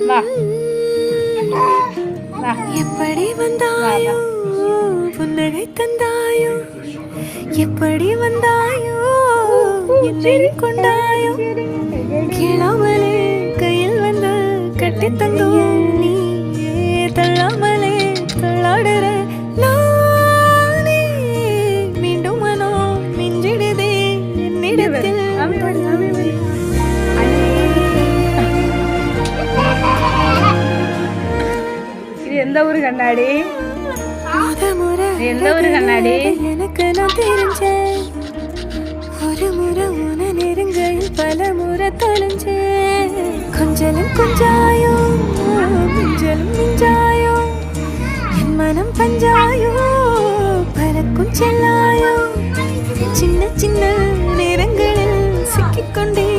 வா வா. எப்படி வந்தாயோ புன்னகை தந்தாயோ, எப்படி வந்தாயோ என்னை கொண்டாயோ, கேளாமலே கையில் வந்து கட்டி தந்தோம், நீ தள்ளாமலே தள்ளாடுற நானே, மீண்டும் மனோ மிஞ்சிடுதே என்னிடத்தில். இது எந்த ஊரு கண்ணாடி? எந்த ஊரு கண்ணாடி? எனக்கு நான் தெரிஞ்சேன், ஒரு முறை உன நெருங்கையில் பல முறை தொலைஞ்சேன். கொஞ்சலும் கொஞ்சாயோ மிஞ்சலும் மிஞ்சாயோ, என் மனம் பஞ்சாயோ பறக்கும் செல்லாயோ, சின்ன சின்ன நேரங்களில் சிக்கிக்கொண்டே